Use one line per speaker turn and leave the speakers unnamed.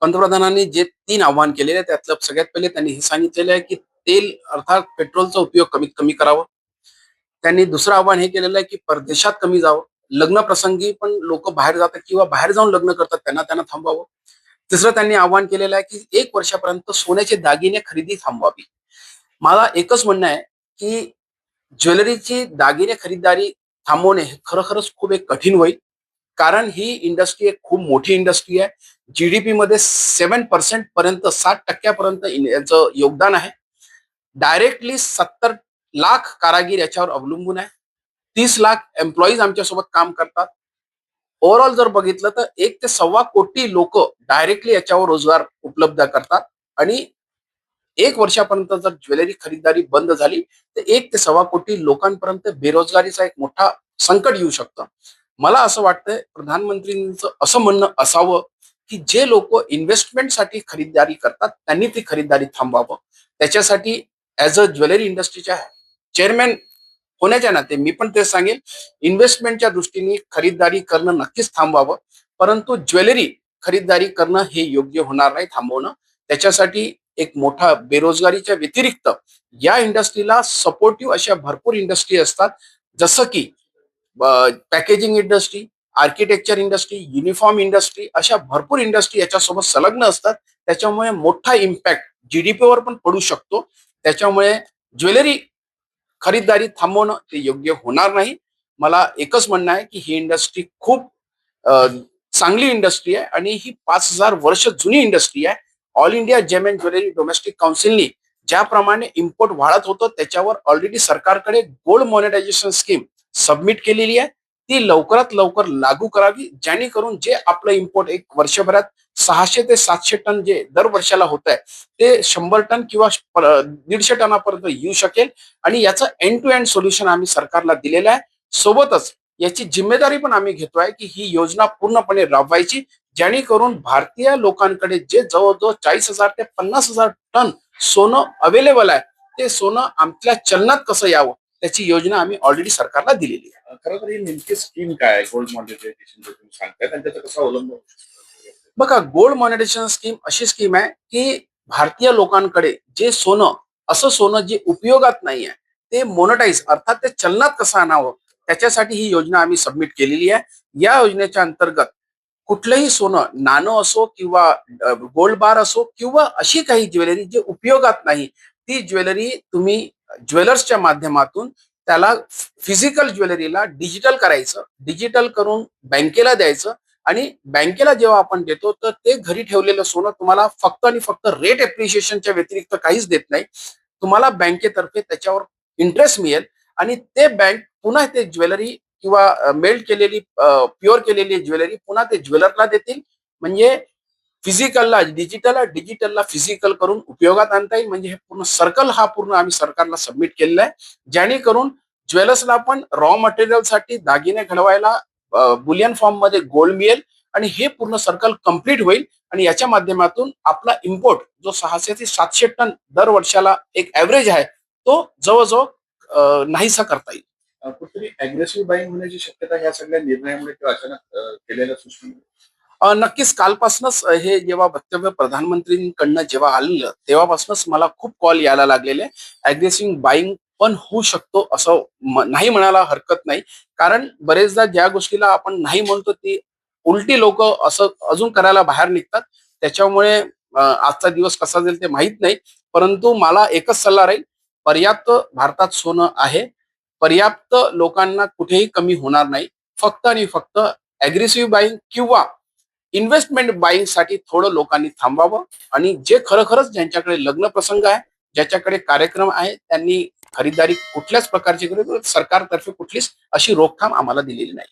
पंतप्रधानांनी जे 3 आव्हान केलेले आहे, त्यातलं सगळ्यात पहिले त्यांनी हे सांगितलेलं आहे, की तेल अर्थात पेट्रोलचा उपयोग कमीत कमी करावा. त्यांनी दुसरं आव्हान हे केलेलं आहे, की परदेशात कमी जावं. लग्न प्रसंगी पण लोकं बाहेर जातात किंवा बाहेर जाऊन लग्न करतात, त्यांना थांबवावं. तिसरं त्यांनी आव्हान केलेलं आहे, की 1 वर्षापर्यंत सोन्याचे दागिने खरेदी थांबवावी. मला एकच म्हणणं आहे, की ज्वेलरीची दागिने खरीददारी थांबवणे हे खरोखरच खूप एक कठीण होईल. कारण ही इंडस्ट्री एक खूप मोठी इंडस्ट्री आहे. जी-डी-पी मध्ये 7% पर्यंत 60% पर्यंत याचं योगदान आहे. डायरेक्टली 70 लाख कारागीर याच्यावर अवलंबून आहे. 30 लाख एम्प्लॉईज आमच्यासोबत काम करतात. ओव्हरऑल जर बघितलं तर 1 ते सव्वा कोटी लोकं डायरेक्टली याच्यावर रोजगार उपलब्ध करतात आणि 1 वर्षापर्यंत जर ज्वेलरी खरीददारी बंद झाली, तर 1 ते सव्वा कोटी लोकांपर्यंत बेरोजगारीचा एक मोठा संकट येऊ शकतं. मला असं वाटतंय प्रधानमंत्रींचं असं म्हणणं असावं, की जे लोकं इन्व्हेस्टमेंटसाठी खरीददारी करतात, त्यांनी ती खरीददारी थांबवावं. त्याच्यासाठी ॲज अ ज्वेलरी इंडस्ट्रीच्या चेअरमॅन होण्याच्या नाते मी पण तेच सांगेल, इन्व्हेस्टमेंटच्या दृष्टीने खरीददारी करणं नक्कीच थांबवावं. परंतु ज्वेलरी खरीददारी करणं हे योग्य होणार नाही थांबवणं. त्याच्यासाठी एक मोठा बेरोजगारीच्या व्यतिरिक्त या इंडस्ट्रीला सपोर्टिव्ह अशा भरपूर इंडस्ट्री असतात. जसं की packaging industry, architecture industry, uniform industry अशा भरपूर इंडस्ट्री याच्यासोबत संलग्न असतात. त्याच्यामुळे मोठा इम्पॅक्ट जी-डी-पीवर पण पडू शकतो. त्याच्यामुळे ज्वेलरी खरीददारी थांबवणं ते योग्य होणार नाही. मला एकच म्हणणं आहे, की ही इंडस्ट्री खूप अ, चांगली इंडस्ट्री आहे आणि ही 5,000 वर्ष जुनी इंडस्ट्री आहे. ऑल इंडिया जेम एंड ज्वेलरी डोमेस्टिक काउन्सिलनी ज्याप्रमाणे इम्पोर्ट वाढत होतं, त्याच्यावर ऑलरेडी सरकारकडे गोल्ड मॉनिटायझेशन स्कीम सबमिट केलेली आहे. ती लवकरात लवकर लागू करावी, जेणेकरून जे आपलं इम्पोर्ट एक वर्षभरात 600 ते 700 टन जे दर वर्षाला होत आहे, ते 100 टन किंवा 150 टनापर्यंत येऊ शकेल आणि याचं एंड टू एंड सोल्युशन आम्ही सरकारला दिलेलं आहे. सोबतच याची जिम्मेदारी पण आम्ही घेतोय, की ही योजना पूर्णपणे राबवायची, जेणेकरून भारतीय लोकांकडे जे जवळजवळ 40,000 ते 50,000 टन सोनं अवेलेबल आहे, ते सोनं आपल्या चलनात कसं यावं, त्याची योजना आम्ही ऑलरेडी सरकारला दिलेली आहे.
खरं ही नेमकी स्कीम काय आहे? गोल्ड मॉनिटायझेशन जे तुम्ही सांगताय आणि त्याचा कसा अवलंब होऊ शकतो?
बघा, गोल्ड मॉनिटायझेशन स्कीम अशी स्कीम आहे, की भारतीय लोकांकडे जे सोनं, असं सोनं जे उपयोगात नाही आहे, ते मोनेटाईज अर्थात ते चलनात कसं आणावं, त्याच्यासाठी ही योजना आम्ही सबमिट केलेली आहे. या योजनेच्या अंतर्गत कुठलंही सोनं, नाणं असो किंवा गोल्ड बार असो किंवा अशी काही ज्वेलरी जे उपयोगात नाही, ती ज्वेलरी तुम्ही ज्वेलर्सच्या माध्यमातून त्याला फिजिकल ज्वेलरीला डिजिटल करायचं, डिजिटल करून बँकेला द्यायचं आणि बँकेला जेव्हा आपण देतो, तर ते घरी ठेवलेलं सोनं तुम्हाला फक्त आणि फक्त रेट एप्रिशिएशनच्या व्यतिरिक्त काहीच देत नाही. तुम्हाला बँकेतर्फे त्याच्यावर इंटरेस्ट मिळेल आणि ते बँक पुन्हा ते ज्वेलरी किंवा मेल्ट केलेली प्युअर केलेली ज्वेलरी पुन्हा ते ज्वेलरला देतील. म्हणजे फिजिकलला डिजिटल, डिजिटलला फिजिकल करून उपयोगात आणता येईल. म्हणजे हे पूर्ण सर्कल हा पूर्ण आम्ही सरकारला सबमिट केलेला आहे. जेणेकरून ज्वेलर्सला पण रॉ मटेरियलसाठी दागिने घडवायला बुलियन फॉर्ममध्ये गोल्ड मिळेल आणि हे पूर्ण सर्कल कंप्लीट होईल आणि याच्या माध्यमातून आपला इम्पोर्ट जो 600 ते 700 टन दर वर्षाला एक ॲव्हरेज आहे, तो जवळ-जवळ नाहीसा करता येईल.
कुठेतरी अग्रेसिव्ह बाईंग होण्याची शक्यता ह्या सगळ्या निर्णयामुळे किंवा अचानक केलेल्या सूचनेमुळे?
नक्कीच कालपासूनच हे जेव्हा वक्तव्य प्रधानमंत्रींकडनं जेव्हा आलेलं, तेव्हापासूनच मला खूप कॉल यायला लागलेले. अग्रेसिव्ह बाईंग पण होऊ शकतो असं नाही म्हणायला हरकत नाही. कारण बरेचदा ज्या गोष्टीला आपण नाही म्हणतो ती उलटी लोकं असं अजून करायला बाहेर निघतात. त्याच्यामुळे आजचा दिवस कसा जाईल ते माहीत नाही. परंतु मला एकच सल्ला राहील, पर्याप्त भारतात सोनं आहे. पर्याप्त लोकांना कुठेही कमी होणार नाही. फक्त आणि फक्त अग्रेसिव्ह बाईंग किंवा इन्व्हेस्टमेंट बाईंगसाठी थोडं लोकांनी थांबावं आणि जे खरोखरच ज्यांच्याकडे लग्न प्रसंग आहे, ज्याच्याकडे कार्यक्रम आहे, त्यांनी खरीदारी कुठल्याच प्रकारची करू सरकारतर्फे कुठलीच अशी रोकथाम आम्हाला दिलेली नाही.